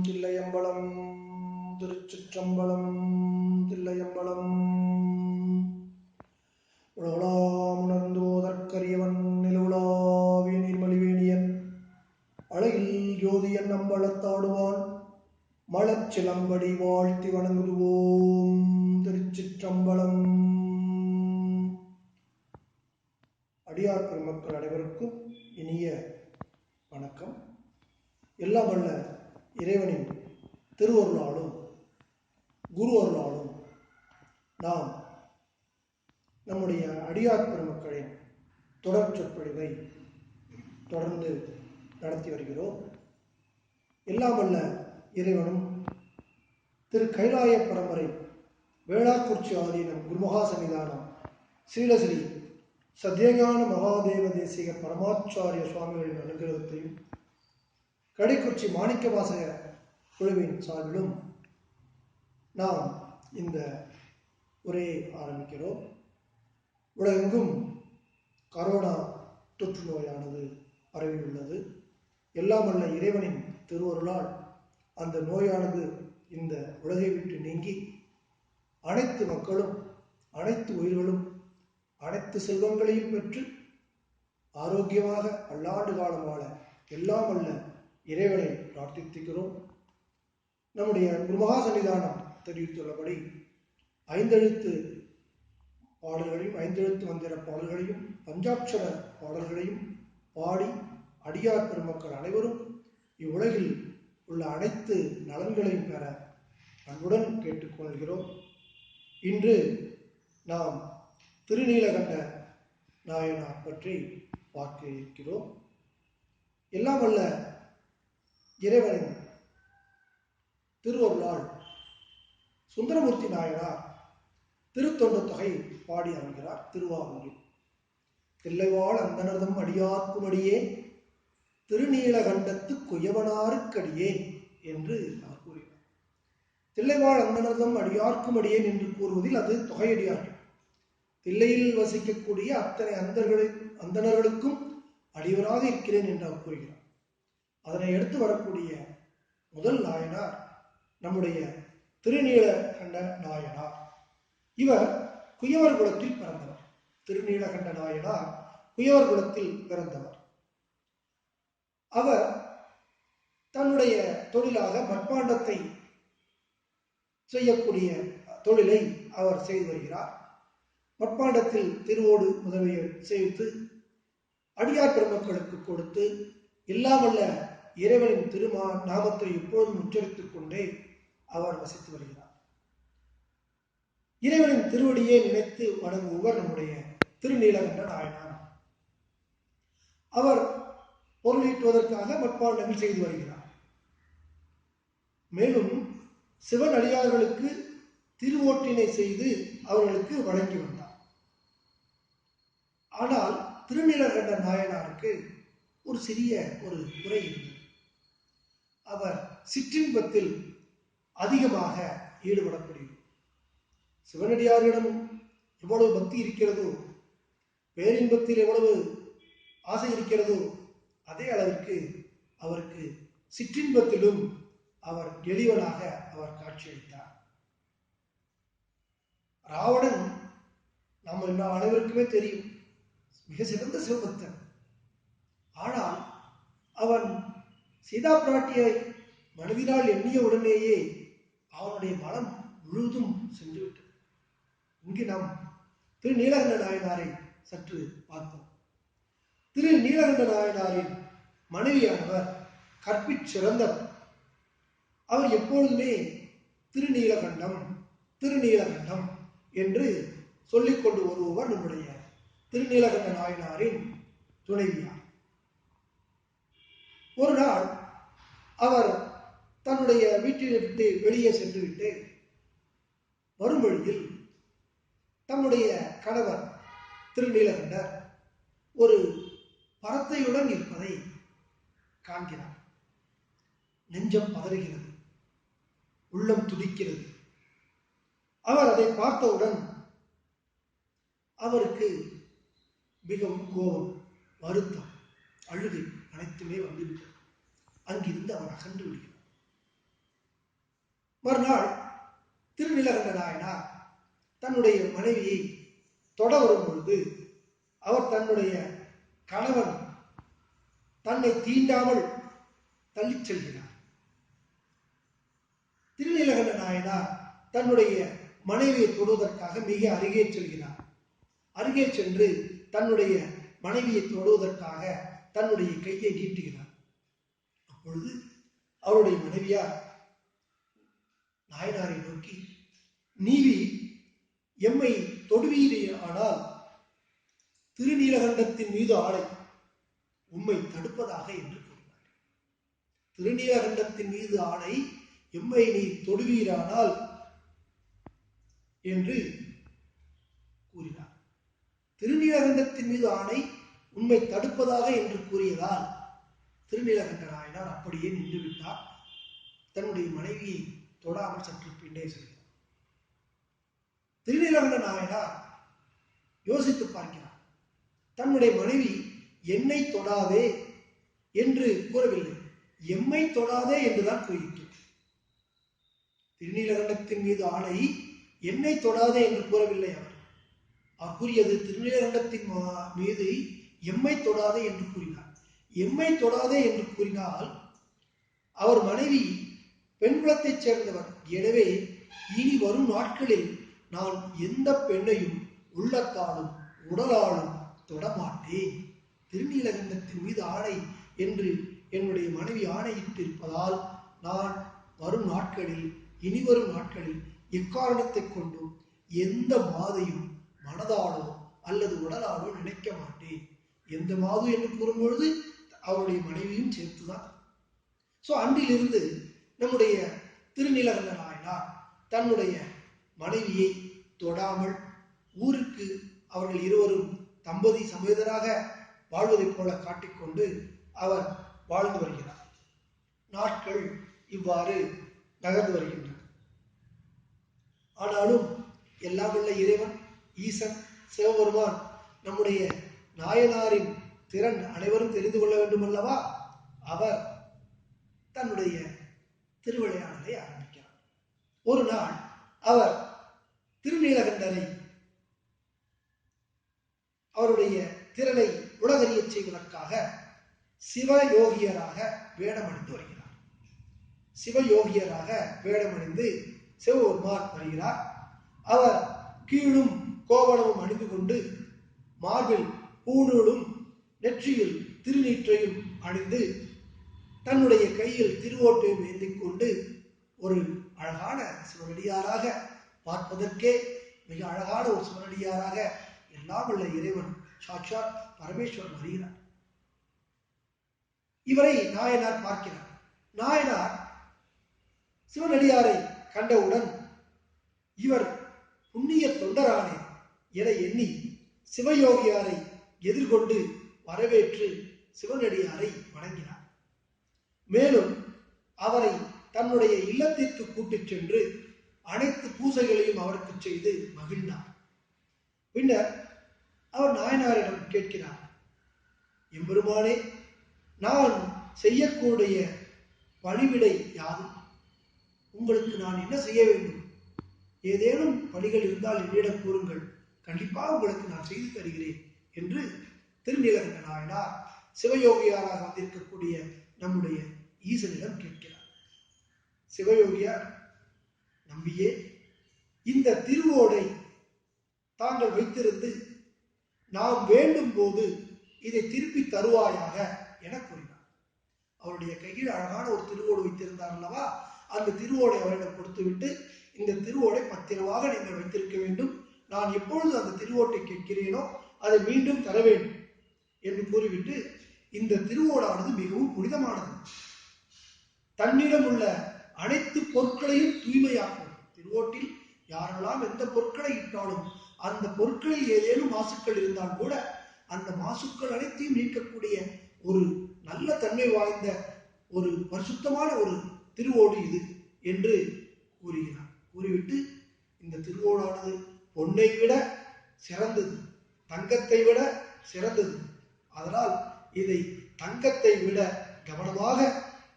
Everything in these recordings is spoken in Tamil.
தில்லையம்பலம் திருச்சிற்றம்பலம் தில்லையம்பலம் உலகளாமுணர்ந்தோதற்கரியவன் நிலவுலாவிய நீர்மலிவேணியன் அழகில் ஜோதியன் அம்பலத்தாடுவான் மலச்சிலம்படி வாழ்த்தி வணங்குவோம். திருச்சிற்றம்பலம். அடியார் பெருமக்கள் அனைவருக்கும் இனிய வணக்கம். எல்லாம் வல்ல இறைவனின் திருவருளாலும் குரு அருளாலும் நாம் நம்முடைய அடியார் பெருமக்களின் தொடர் சொற்பொழிவை தொடர்ந்து நடத்தி வருகிறோம். எல்லாம் வல்ல இறைவனும் திரு கைலாய பரம்பரை வேளாக்குறிச்சி ஆதீனம் குருமகா சன்னிதானம் ஸ்ரீலஸ்ரீ சத்யஞான மகாதேவ தேசிக பரமாச்சாரிய சுவாமிகளின் அனுகிரகத்தையும் கடைக்குறிச்சி மாணிக்க வாசக குழுவின் சார்பிலும் நாம் இந்த உரையை ஆரம்பிக்கிறோம். உலகெங்கும் கரோனா தொற்று நோயானது பரவியுள்ளது. எல்லாம் வல்ல இறைவனின் திருவருளால் அந்த நோயானது இந்த உலகை விட்டு நீங்கி அனைத்து மக்களும் அனைத்து உயிர்களும் அனைத்து செல்வங்களையும் பெற்று ஆரோக்கியமாக பல்லாண்டு காலம் வாழ எல்லாம் வல்ல இறைவனை பிரார்த்திக்கிறோம். நம்முடைய குருமகா சன்னிதானம் தெரிவித்துள்ளபடி ஐந்தெழுத்து பாடல்களையும் ஐந்தெழுத்து மந்திர பாடல்களையும் பஞ்சாட்சர பாடல்களையும் பாடி அடியார் பெருமக்கள் அனைவரும் இவ்வுலகில் உள்ள அனைத்து நலன்களையும் பெற அன்புடன் கேட்டுக்கொள்கிறோம். இன்று நாம் திருநீலகண்ட நாயனார் பற்றி பார்க்க இருக்கிறோம். எல்லாம் வல்ல இறைவனின் திருவருளால் சுந்தரமூர்த்தி நாயனார் திருத்தொண்ட தொகை பாடி அமைகிறார். திருவாரூரில் தில்லைவாழ் அந்தனர்தம் அடியார்க்கும் அடியே திருநீலகண்டத்து குயவனாருக்கடியேன் என்று அவர் கூறுகிறார். தில்லைவாழ் அந்தனர்தம் அடியார்க்கும் அடியேன் என்று கூறுவதில் அது தொகையடியார்கள். தில்லையில் வசிக்கக்கூடிய அத்தனை அந்தணர்களுக்கும் அடியவராக இருக்கிறேன் என்று அவர் கூறுகிறார். அதனை எடுத்து வரக்கூடிய முதல் நாயனார் நம்முடைய திருநீலகண்ட நாயனார். இவர் குயவர் குலத்தில் பிறந்தவர். திருநீலகண்ட நாயனார் குயவர் குலத்தில் பிறந்தவர். அவர் தன்னுடைய தொழிலாக மட்பாண்டத்தை செய்யக்கூடிய தொழிலை அவர் செய்து வருகிறார். மட்பாண்டத்தில் திருவோடு முதலிய செய்து அடியார் பெருமக்களுக்கு கொடுத்து எல்லாம் வல்ல இறைவனின் நாமத்தை எப்பொழுதும் உச்சரித்துக் கொண்டே அவர் வசித்து வருகிறார். இறைவனின் திருவடியை நினைத்து வணங்குவர் நம்முடைய திருநீலகண்ட நாயனார். அவர் பொருளீட்டுவதற்காக மட்பாண்டங்கள் செய்து வருகிறார். மேலும் சிவன் அடியார்களுக்கு திருவோட்டினை செய்து அவர்களுக்கு வழங்கி வந்தார். ஆனால் திருநீலகண்ட நாயனாருக்கு ஒரு சிறிய ஒரு குறை இருந்தது. அவர் சிற்றின்பத்தில் அதிகமாக ஈடுபடக்கூடியவர். சிவனடியாரிடம் எவ்வளவு பக்தி இருக்கிறதோ, பேரின்பத்தில் எவ்வளவு ஆசை இருக்கிறதோ, அதே அளவிற்கு அவருக்கு சிற்றின்பத்திலும் அவர் எளிவனாக அவர் காட்சியளித்தார். ராவணன் நம்ம அனைவருக்குமே தெரியும், மிக சிறந்த சிவபக்தன். ஆனால் அவன் சீதா பிராட்டியை மனதினால் எண்ணிய உடனேயே அவனுடைய மனம் முழுவதும் சென்றுவிட்டது. இங்கு நாம் திருநீலகண்ட நாயனாரை சற்று பார்ப்போம். திருநீலகண்ட நாயனாரின் மனைவியானவர் கற்பிற் சிறந்தவர். அவர் எப்பொழுதுமே திருநீலகண்டம் திருநீலகண்டம் என்று சொல்லிக்கொண்டு வருபவர் நம்முடைய திருநீலகண்ட நாயனாரின் துணைவியார். ஒரு நாள் அவர் தன்னுடைய வீட்டில் விட்டு வெளியே சென்றுவிட்டு வரும் வழியில் தம்முடைய கணவர் திருநீலகண்டர் ஒரு பறத்தையுடன் இருப்பதை காண்கிறார். நெஞ்சம் பதறுகிறது, உள்ளம் துடிக்கிறது. அவர் அதை பார்த்தவுடன் அவருக்கு மிகவும் கோபம், வருத்தம், அழுகை அனைத்துமே வந்துவிட்டது. அங்கிருந்து அவர் அகன்று விடுகிறார். மறுநாள் திருநீலகண்ட நாயனார் தன்னுடைய மனைவியை தொட வரும் பொழுது அவர் தன்னுடைய கணவன் தன்னை தீண்டாமல் தள்ளிச் செல்கிறார். திருநீலகண்ட நாயனார் தன்னுடைய மனைவியை தொடுவதற்காக மிக அருகே செல்கிறார். அருகே சென்று தன்னுடைய மனைவியை தொடுவதற்காக தன்னுடைய கையை நீட்டுகிறார். அப்பொழுது அவருடைய மனைவியார் நாயனாரை நோக்கி, நீவி எம்மை தொடுவீரே, ஆனால் திருநீலகண்டத்தின் மீது ஆணை உம்மை தடுப்பதாக என்று கூறினார். திருநீலகண்டத்தின் மீது ஆணை, எம்மை நீ தொடுவீரானால் என்று கூறினார். திருநீலகண்டத்தின் மீது ஆணை உண்மை தடுப்பதாக என்று கூறியதால் திருநீலகண்ட நாயனார் அப்படியே நின்றுவிட்டார். தன்னுடைய மனைவியை தொடாமல் சற்று பின்னே செல்கிறார். திருநீலகண்ட நாயனார் யோசித்து பார்க்கிறார். தன்னுடைய மனைவி என்னை தொடாதே என்று கூறவில்லை, எம்மை தொடாதே என்றுதான் கூறியிருக்கிறார். திருநீலகண்டத்தின் மீது ஆணை, என்னை தொடாதே என்று கூறவில்லை. அவர் கூறியது திருநீலகண்டத்தின் மீது எம்மை தொடாதே என்று கூறினார். எம்மை தொடாதே என்று கூறினால் அவர் மனைவி பெண் குலத்தைச் சேர்ந்தவர். எனவே இனி வரும் நாட்களில் நான் எந்த பெண்ணையும் உள்ளத்தாலும் உடலாலும் தொடமாட்டேன். திருநீலகண்டத்தின் மீது ஆணை என்று என்னுடைய மனைவி ஆணையிட்டு இருப்பதால் நான் வரும் நாட்களில், இனி வரும் நாட்களில் எக்காரணத்தை கொண்டும் எந்த மாதையும் மனதாலோ அல்லது உடலாலோ நினைக்க மாட்டேன். எந்த மாது என்று கூறும்பொழுது அவருடைய மனைவியும் சேர்த்துதான். அன்றிலிருந்து நம்முடைய திருநீலகண்ட நாயனார் தன்னுடைய மனைவியை தொடாமல் ஊருக்கு அவர்கள் இருவரும் தம்பதி சமேதராக வாழ்வதைப் போல காட்டிக்கொண்டு அவர் வாழ்ந்து வருகிறார். நாட்கள் இவ்வாறு நகர்ந்து வருகின்றன. ஆனாலும் எல்லாம் உள்ள இறைவன் ஈசன் சிவபெருமான் நம்முடைய நாயனாரின் திறன் அனைவரும் தெரிந்து கொள்ள வேண்டும் அல்லவா? அவர் தன்னுடைய திருவிளையாடலை ஆரம்பிக்கிறார். ஒரு நாள் அவர் திருநீலகண்டரை அவருடைய திறனை உலகறிய செய்வதற்காக சிவயோகியராக வேடமணிந்து வருகிறார். சிவயோகியராக வேடமணிந்து சிவபெருமான் வருகிறார். அவர் கீழும் கோவணமும் அணிந்து கொண்டு மார்பில் பூணூலும் நெற்றியில் திருநீற்றையும் அணிந்து தன்னுடைய கையில் திருவோட்டையும் ஏந்திக் கொண்டு ஒரு அழகான சிவனடியாராக, பார்ப்பதற்கே மிக அழகான ஒரு சிவனடியாராக எல்லாம் உள்ள இறைவன் சாட்சாத் பரமேஸ்வரன் வருகிறார். இவரை நாயனார் பார்க்கிறார். நாயனார் சிவனடியாரை கண்டவுடன் இவர் புண்ணிய தொண்டரானே என எண்ணி சிவயோகியாரை எதிர்கொண்டு வரவேற்று சிவனடியாரை வணங்கினார். மேலும் அவரை தன்னுடைய இல்லத்திற்கு கூட்டிச் சென்று அனைத்து பூசைகளையும் அவருக்கு செய்து மகிழ்ந்தார். பின்னர் அவர் நாயனாரிடம் கேட்கிறார், எம்பெருமானே, நான் செய்யக்கூடிய பணிவிடை யாது? உங்களுக்கு நான் என்ன செய்ய வேண்டும்? ஏதேனும் பணிகள் இருந்தால் என்னிடம் கூறுங்கள், கண்டிப்பாக உங்களுக்கு நான் செய்து தருகிறேன் என்று திருநீலகண்ட நாயனார் சிவயோகியாராக வந்திருக்கக்கூடிய நம்முடைய ஈசனிடம் கேட்கிறார். சிவயோகியார், நம்பியே, இந்த திருவோடை தாங்கள் வைத்திருந்து நாம் வேண்டும் போது இதை திருப்பி தருவாயாக என கூறினார். அவருடைய கையில் அழகான ஒரு திருவோடு வைத்திருந்தார் அல்லவா, அந்த திருவோடை அவரிடம் கொடுத்துவிட்டு, இந்த திருவோடை பத்திரமாக நீங்கள் வைத்திருக்க வேண்டும், நான் எப்பொழுது அந்த திருவோட்டை கேட்கிறேனோ அதை மீண்டும் தர வேண்டும் என்று கூறிவிட்டு, இந்த திருவோடானது மிகவும் புனிதமானது, தன்னிடம் உள்ள அனைத்து பொருட்களையும் தூய்மையாக்கும். திருவோட்டில் யாரெல்லாம் எந்த பொருட்களை இட்டாலும் அந்த பொருட்களில் ஏதேனும் மாசுக்கள் இருந்தால் கூட அந்த மாசுக்கள் அனைத்தையும் நீக்கக்கூடிய ஒரு நல்ல தன்மை வாய்ந்த ஒரு பரிசுத்தமான ஒரு திருவோடு இது என்று கூறுகிறார். கூறிவிட்டு, இந்த திருவோடானது பொன்னை விட சிறந்தது, தங்கத்தை விட சிறந்தது, அதனால் இதை தங்கத்தை விட கவனமாக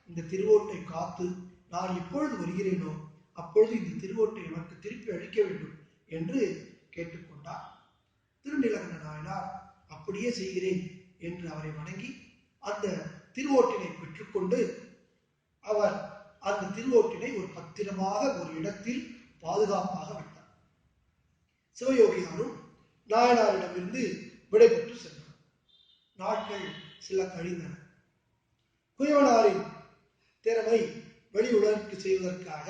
இந்த திருவோட்டை காத்து நான் எப்பொழுது வருகிறேனோ அப்பொழுது இந்த திருவோட்டை எனக்கு திருப்பி அளிக்க வேண்டும் என்று கேட்டுக்கொண்டார். திருநீலகண்ட நாயனார் அப்படியே செய்கிறேன் என்று அவரை வணங்கி அந்த திருவோட்டினை பெற்றுக்கொண்டு அவர் அந்த திருவோட்டினை ஒரு பத்திரமாக ஒரு இடத்தில் பாதுகாப்பாக வைத்தார். சிவயோகியாரும் நாயனாரிடமிருந்து விடைபெற்று சென்றார். நாட்கள் சில கழிந்தன. குயவனாரின் திறமை வெளி உலகிற்கு செய்வதற்காக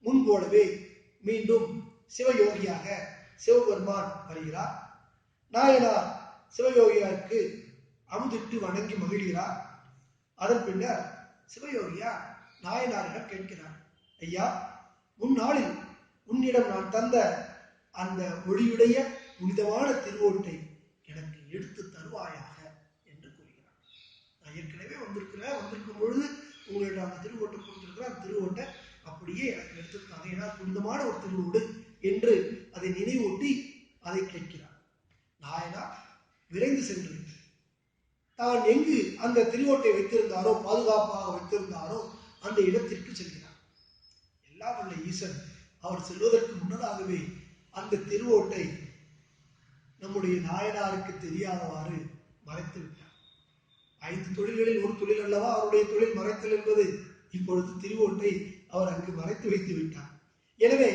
முன்போலவே மீண்டும் சிவயோகியாக சிவபெருமான் வருகிறார். நாயனார் சிவயோகியாருக்கு அமுதிட்டு வணங்கி மகிழ்கிறார். அதன் பின்னர் சிவயோகியார் நாயனாரிடம் கேட்கிறார், ஐயா, முன்னாளில் உன்னிடம் நான் தந்த அந்த ஒளியுடைய புனிதமான திருவோட்டை எனக்கு எடுத்து தருவாயாக என்று கூறுகிறார். நான் ஏற்கனவே வந்திருக்கும் பொழுது உங்களிடம் அந்த திருவோட்டை கொடுத்திருக்கிற அந்த திருவோட்டை அப்படியே எனக்கு எடுத்திருக்காங்க, ஏன்னா புனிதமான ஒரு திருவோடு என்று அதை நினைவூட்டி அதை கேட்கிறார். நாயனார் விரைந்து சென்று தான் எங்கு அந்த திருவோட்டை வைத்திருந்தாரோ, பாதுகாப்பாக வைத்திருந்தாரோ அந்த இடத்திற்கு செல்கிறார். எல்லாம் உள்ள ஈசன் அவர் செல்வதற்கு முன்னதாகவே அந்த திருவோட்டை நம்முடைய நாயனாருக்கு தெரியாதவாறு மறைத்து விட்டார். 5 தொழில்களில் ஒரு தொழில் அல்லவா அவருடைய தொழில் மறைத்தல் என்பது. இப்பொழுது திருவோட்டை அவர் அங்கு மறைத்து வைத்து விட்டார். எனவே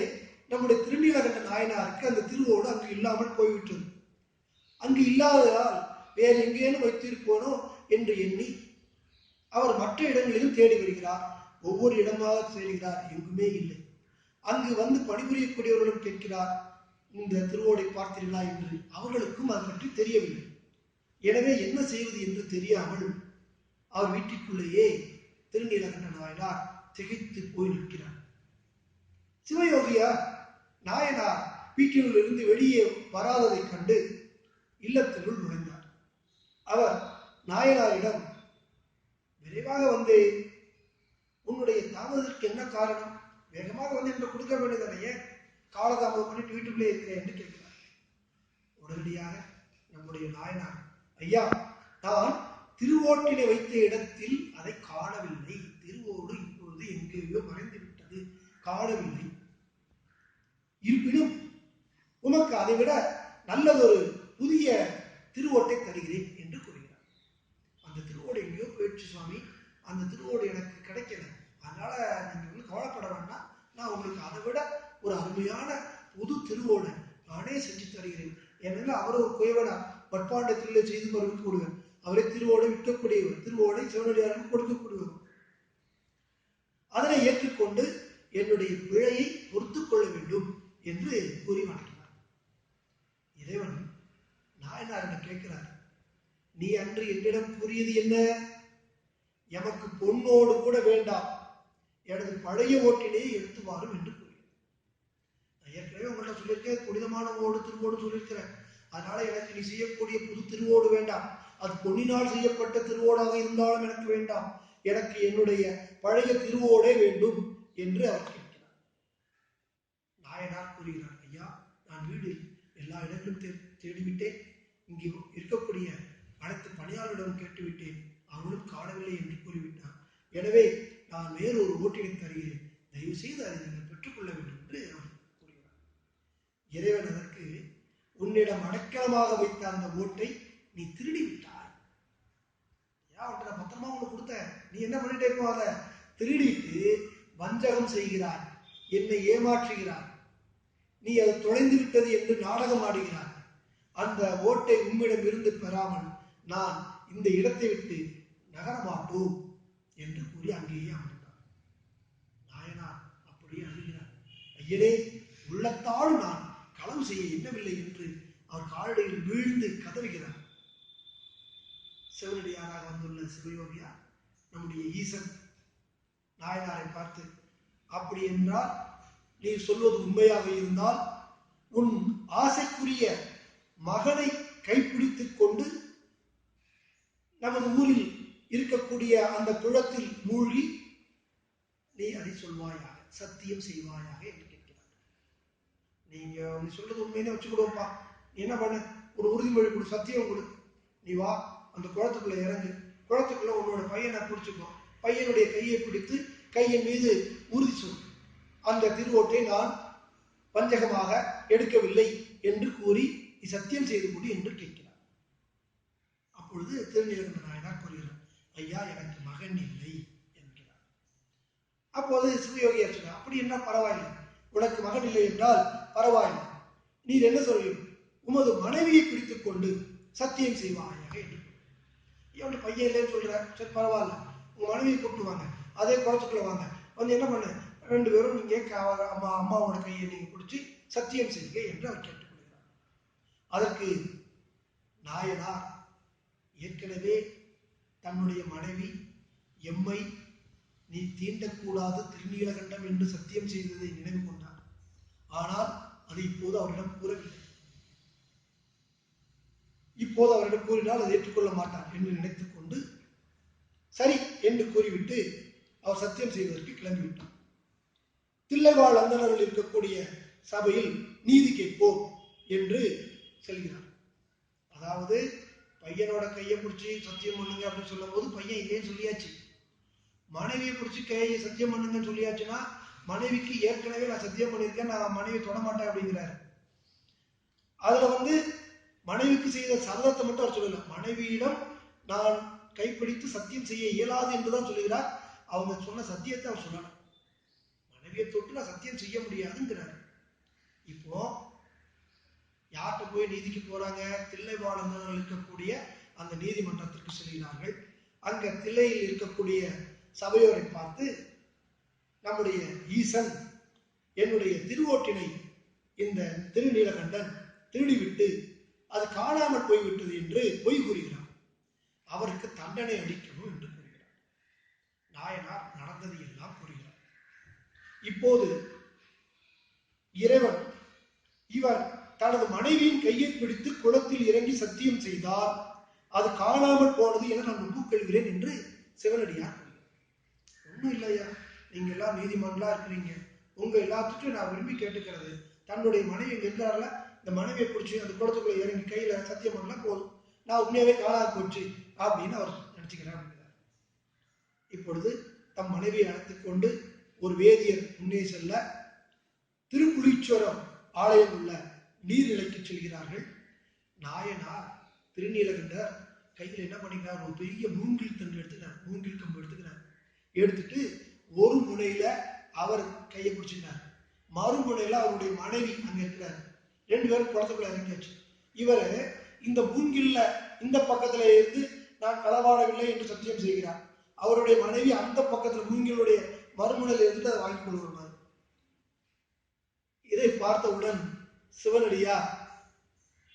நம்முடைய திருநீலகண்ட நாயனாருக்கு அந்த திருவோடு அங்கு இல்லாமல் போய்விட்டது. அங்கு இல்லாததால் வேறு எங்கேனும் வைத்திருப்போனோ என்று எண்ணி அவர் மற்ற இடங்களிலும் தேடி வருகிறார். ஒவ்வொரு இடமாக தேடுகிறார், எங்குமே இல்லை. அங்கு வந்து பணிபுரியக்கூடியவர்களும் கேட்கிறார், இந்த திருவோடை பார்த்தீர்களா என்று. அவர்களுக்கும் அது பற்றி தெரியவில்லை. எனவே என்ன செய்வது என்று தெரியாமல் அவர் வீட்டிற்குள்ளேயே திருநீலகண்ட நாயனார் திகைத்து போய் நிற்கிறார். சிவயோகியார் நாயனார் வீட்டிலிருந்து வெளியே வராததை கண்டு இல்லத்தினுள் நுழைந்தார். அவர் நாயனாரிடம், விரைவாக வந்து உன்னுடைய தாமதத்திற்கு என்ன காரணம்? வேகமாக வந்து என்று கொடுக்க வேண்டியதானே, காலதாமதம் பண்ணிட்டு வீட்டுக்குள்ளே இருக்கிறேன் என்று கேட்கிறார். உடனடியாக நம்முடைய நாயனார், ஐயா, நான் திருவோட்டினை வைத்த இடத்தில் அதை காணவில்லை. திருவோடு இப்பொழுது எங்கேயோ மறைந்து விட்டது, காணவில்லை. இருப்பினும் உமக்கு அதை விட நல்லதொரு புதிய திருவோட்டை தருகிறேன் என்று கூறுகிறார். அந்த திருவோடு எங்கேயோ போயிடுச்சு சுவாமி, அந்த திருவோடு எனக்கு கிடைக்கல, அதனால நீங்க வந்து கவலைப்பட வேண்டாம், நான் உங்களுக்கு அதை விட ஒரு அருமையான புது திருவோடை நானே செஞ்சு தருகிறேன். ஏன்னா அவர் ஒரு குயவனார், பட்பாண்டத்திலே செய்து கொடுவர், அவரை திருவோடை விற்கக்கூடியவர், திருவோடை சிவனடியாருக்கு கொடுக்கக்கூடியவர். அதனை ஏற்றுக்கொண்டு என்னுடைய பிழையை பொறுத்துக் கொள்ள வேண்டும் என்று கூறி வணங்கினார். இறைவன் நாயனாரிடம் கேட்கிறார், நீ அன்று என்னிடம் கூறியது என்ன? எமக்கு பொன்னோடு கூட வேண்டாம், எனது பழைய ஓட்டினை எடுத்து வாரும் என்று கூறினார். நான் ஏற்கனவே உங்கள்கிட்ட சொல்லியிருக்கேன், புனிதமான ஓடு திருவோடு சொல்லியிருக்கிறேன். அதனால எனக்கு நீ செய்யக்கூடிய புது திருவோடு வேண்டாம், அது பொன்னினால் செய்யப்பட்ட திருவோடாக இருந்தாலும் எனக்கு வேண்டாம், எனக்கு என்னுடைய பழைய திருவோடே வேண்டும் என்று அவர் கேட்கிறார். நாயனார் கூறுகிறார், ஐயா, நான் வீடு எல்லா இடங்களிலும் தேடிவிட்டேன், இங்கு இருக்கக்கூடிய அனைத்து பணியாளரிடம் கேட்டுவிட்டேன், அவங்களும் காணவில்லை என்று கூறிவிட்டார். எனவே நான் வேறொரு ஓட்டினை தருகிறேன், தயவு செய்து அதை நீங்கள் பெற்றுக்கொள்ள வேண்டும் என்று அவர் கூறுகிறார். இறைவன் அதற்கு, உன்னிடம் அடைக்கலமாக வைத்த அந்த ஓட்டை நீ திருடி விட்டாய். நான் பத்திரமா உனக்கு கொடுத்தேன், நீ என்ன பண்ணிட்டே போ, அதை திருடிட்டு வஞ்சகம் செய்கிறாய், என்னை ஏமாற்றுகிறாய், நீ அது தொலைந்து விட்டது என்று நாடகம் ஆடுகிறாய். அந்த ஓட்டை உம்மிடம் இருந்து பெறாமல் நான் இந்த இடத்தை விட்டு நகரமாட்டோம் என்று கூறி அங்கேயே அமர்ந்தார். நாயனார் அப்படியே அழுகிறார். ஐயனே, உள்ளத்தால் நான் களவு செய்ய எண்ணவில்லை என்று அவர் காலடியில் வீழ்ந்து கதறுகிறார். சிவனடியாராக வந்துள்ள சிவயோகியார் நம்முடைய ஈசன் நாயனாரை பார்த்து, அப்படி என்றால் நீ சொல்வது உண்மையாக இருந்தால் உன் ஆசைக்குரிய மகனை கைப்பிடித்துக் கொண்டு நமது ஊரில் இருக்கக்கூடிய அந்த குளத்தில் மூழ்கி நீ அதை சொல்வாயாக, சத்தியம் செய்வாயாக என்று கேட்கிறார். நீ சொல்றது உண்மையிலே வச்சுக்கிடுவோம்ப்பா, நீ என்ன பண்ண, ஒரு உறுதிமொழி கொடு, சத்தியம் கொடு, நீ வா, அந்த குளத்துக்குள்ள இறங்கு, குளத்துக்குள்ள உன்னோட பையனை பிடிச்சிக்கோ, பையனுடைய கையை பிடித்து கையின் மீது உறுதி சொல், அந்த திருவோட்டை நான் வஞ்சகமாக எடுக்கவில்லை என்று கூறி நீ சத்தியம் செய்து கொடு என்று கேட்கிறார். அப்பொழுது திருநீலகண்ட நாயனார் கூறுகிறார், ஐயா எனக்கு மகன் இல்லை என்கிறார். அப்போது சிவயோகியார் சொன்னார், அப்படி என்ன பரவாயில்லை, உனக்கு மகன் இல்லை என்றால் பரவாயில்லை, நீர் என்ன சொல்வீர், உமது மனைவியை பிடித்துக் கொண்டு சத்தியம் செய்வாயாக என்று. அவன் பையன் இல்லைன்னு சொல்ற, சரி பரவாயில்ல, உங்க மனைவியை கூப்பிட்டு வாங்க, அதே குளத்துக்குள்ள வாங்க, வந்து என்ன பண்ணு, 2 பேரும் நீங்க அம்மாவோட கையை நீங்க பிடிச்சி சத்தியம் செய்யுங்க என்று அவர் கேட்டுக்கொள்கிறார். அதற்கு நாயனார் ஏற்கனவே தன்னுடைய மனைவி எம்மை நீ தீண்டக்கூடாது திருநீலகண்டம் என்று சத்தியம் செய்ததை நினைவு கொண்டார். ஆனால் அதை இப்போது அவரிடம் கூறவில்லை. இப்போது அவரிடம் கூறினால் அதை ஏற்றுக்கொள்ள மாட்டார் என்று நினைத்துக் கொண்டு சரி என்று கூறிவிட்டு அவர் சத்தியம் செய்வதற்கு கிளம்பிவிட்டார். தில்லைவாழ் அந்தணர்கள் இருக்கக்கூடிய சபையில் நீதி கேட்போம் என்று செல்கிறார். அதாவது பையனோட கையை பிடிச்சி சத்தியம் பண்ணுங்க அப்படின்னு சொல்லும் போது பையன் இல்லைன்னு சொல்லியாச்சு. மனைவியை பிடிச்சி கையை சத்தியம் பண்ணுங்கன்னு சொல்லியாச்சுன்னா மனைவிக்கு ஏற்கனவே நான் சத்தியம் பண்ணியிருக்கேன், நான் மனைவி தொடமாட்டேன் அப்படிங்கிறாரு. அதுல மனைவிக்கு செய்த சபதத்தை மட்டும் அவர் சொல்லல, மனைவியிடம் நான் கைப்பிடித்து சத்தியம் செய்ய இயலாது என்றுதான் சொல்லுகிறார். அவங்க சொன்ன சத்தியத்தை அவர் சொல்லலாம், மனைவியை தொட்டு நான் சத்தியம் செய்ய முடியாதுங்கிறார். இப்போ யார்கிட்ட போய் நீதிக்கு போறாங்க, தில்லைவாழ் அந்தணர்கள் இருக்கக்கூடிய அந்த நீதிமன்றத்திற்கு செல்கிறார்கள். அங்க தில்லையில் இருக்கக்கூடிய சபையோரை பார்த்து, நம்முடைய ஈசன் என்னுடைய திருவோட்டினை இந்த திருநீலகண்டன் திருடிவிட்டு அது காணாமல் போய்விட்டது என்று பொய் கூறுகிறார், அவருக்கு தண்டனை அளிக்கணும் என்று கூறுகிறார். நாயனார் நடந்தது எல்லாம் கூறுகிறார். இப்போது இறைவன் இவர் தனது மனைவியின் கையை பிடித்து குளத்தில் இறங்கி சத்தியம் செய்தால் அது காணாமல் போனது என நான் ஒப்புக்கொள்கிறேன் என்று சிவனடியார் கூறுகிறார். ஒன்றும் இல்லையா, நீங்க எல்லாம் நீதிமன்றா இருக்கிறீங்க, உங்க எல்லாத்துக்கும் நான் விரும்பி கேட்டுக்கிறது, தன்னுடைய மனைவி இங்க இருந்தால இந்த மனைவியை பிடிச்சி அந்த குளத்துக்குள்ள இறங்கி கையில சத்தியம் பண்ணலாம் போதும், நான் உண்மையாவே காணாது போச்சு அப்படின்னு அவர் நினைச்சுக்கிறார். இப்பொழுது தம் மனைவியை அழைத்துக் கொண்டு ஒரு வேதியர் முன்னே செல்ல திருப்புலீஸ்வரம் ஆலயம் உள்ள நீர்நிலைக்கு செல்கிறார்கள். நாயனார் திருநீலகண்டர் கையில் என்ன பண்ணிக்கிறார், ஒரு பெரிய மூங்கில் தண்டு எடுத்துக்கிறார், மூங்கில் கம்பு எடுத்துட்டு ஒரு முனையில அவர் கையை பிடிச்சிருந்தார், மறுமுனையில அவருடைய மனைவி அங்க இருக்கிறார். 2 பேரும் குளத்துக்குள்ள இறங்கியாச்சு. இவர் இந்த மூங்கில்ல இந்த பக்கத்துல இருந்து நான் களவாடவில்லை என்று சத்தியம் செய்கிறார். அவருடைய மனைவி அந்த பக்கத்துல மூங்கிலுடைய மறுமுனையில இருந்து அதை வாங்கி கொள்வார். இதை பார்த்தவுடன் சிவனடியார்,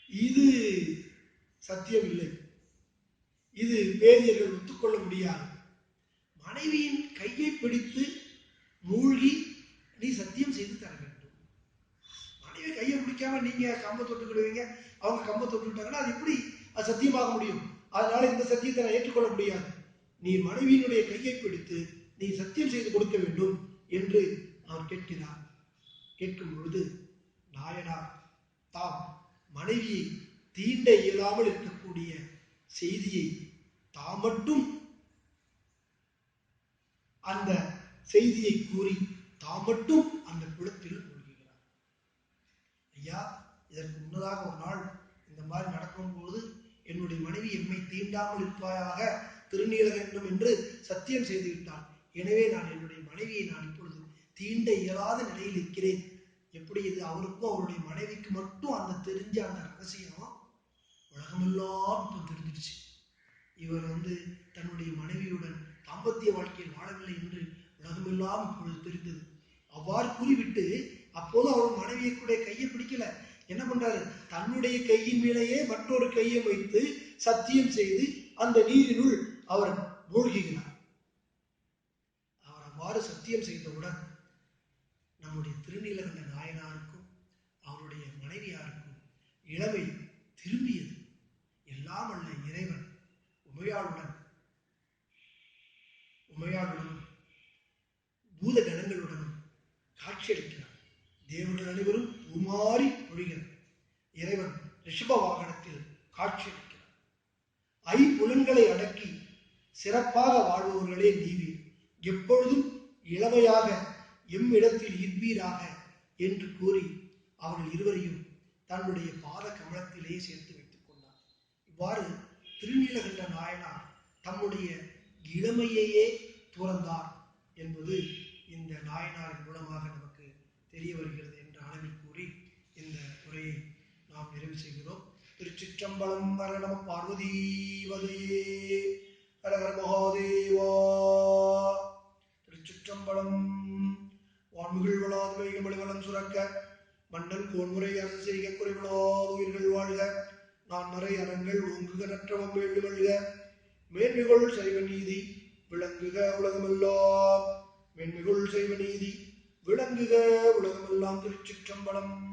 இது சத்தியம் இல்லை, இது வேதியர்கள் ஒத்துக்கொள்ள முடியாது, மனைவியின் கையை பிடித்து மூழ்கி நீ சத்தியம் செய்து தர வேண்டும். மனைவி கையை பிடிக்காம நீங்க கம்ப தொட்டுக்கிடுவீங்க, அவங்க கம்ப தொட்டுட்டாங்கன்னா அது எப்படி அது சத்தியமாக முடியும்? அதனால இந்த சத்தியத்தை நான் ஏற்றுக்கொள்ள முடியாது, நீ மனைவியினுடைய கையை பிடித்து நீ சத்தியம் செய்து கொடுக்க வேண்டும் என்று அவர் கேட்கிறார். கேட்கும் பொழுது நாயனார் தாம் மனைவியை தீண்ட இயலாமல் இருக்கக்கூடிய செய்தியை தாம் மட்டும் அந்த செய்தியை கூறி தாம் மட்டும் அந்த குளத்தில் மூழ்கிறார். ஐயா, இதற்கு முன்னதாக ஒரு நாள் இந்த மாதிரி நடக்கும் போது என்னுடைய மனைவி எம்மை தீண்டாமல் இருப்பாயாக திருநீலகண்டம் என்று சத்தியம் செய்து விட்டாள், எனவே நான் என்னுடைய மனைவியை நான் இப்பொழுது தீண்ட இயலாத நிலையில் இருக்கிறேன். எப்படி இது அவருக்கும் அவருடைய மனைவிக்கு மட்டும் அந்த தெரிஞ்ச அந்த ரகசியம் உலகமெல்லாம் இப்போ தெரிஞ்சிருச்சு. இவர் தன்னுடைய மனைவியுடன் தாம்பத்திய வாழ்க்கையில் வாழவில்லை என்று உலகமெல்லாம் இப்பொழுது தெரிந்தது. அவ்வாறு கூறிவிட்டு அப்போது அவர் மனைவியை கூட கையை பிடிக்கல, என்ன பண்றாரு, தன்னுடைய கையின் மேலேயே மற்றொரு கையை வைத்து சத்தியம் செய்து அந்த நீரினுள் அவர் மூழ்குகிறார். அவர் அவ்வாறு சத்தியம் செய்தவுடன் நம்முடைய திருநீலகண்ட நாயனாருக்கும் அவருடைய மனைவியாருக்கும் இளமை திரும்பியது. எல்லாம் அல்ல இறைவன் உமையாளுடன் பூத கணங்களுடனும் காட்சியளிக்கிறார். தேவர்கள் அனைவரும் உமாறி பொழிகிறார். இறைவன் ரிஷப வாகனத்தில் காட்சியளிக்கிறார். ஐம்புலன்களை அடக்கி சிறப்பாக வாழ்பவர்களே நீவீர். எப்பொழுதும் இளமையாக எம்மிடத்தில் இருப்பீராக என்று கூறி அவர்கள் இருவரையும் தன்னுடைய பாத கமலத்திலே சேர்த்து வைத்துக் கொண்டார். இவ்வாறு திருநீலகண்ட நாயனார் தம்முடைய இளமையையே துறந்தார் என்பது இந்த நாயனாரின் மூலமாக நமக்கு தெரிய வருகிறது என்ற அளவில் கூறி இந்த உரையை நாம் நிறைவு செய்கிறோம். திருச்சிற்றம்பலம். ஹர நம பார்வதீவதையே. ஹர ஹர மகாதேவா. திருச்சிற்றம்பலம். வான்மிகள் வளாது வைக மலிவலம் சுரக்க மன்னன் கோன்முறை அரசு செய்க குறைவிலாது உயிர்கள் வாழ்க. நான் மறை அறங்கள் ஓங்குக நற்றவம் வேண்டு வல்க. மேன்மிகுள் செய்வ நீதி விளங்குக உலகமெல்லாம். மேன்மிகுள் செய்வ நீதி விளங்குக உலகமெல்லாம். திருச்சிற்றம்பலம்.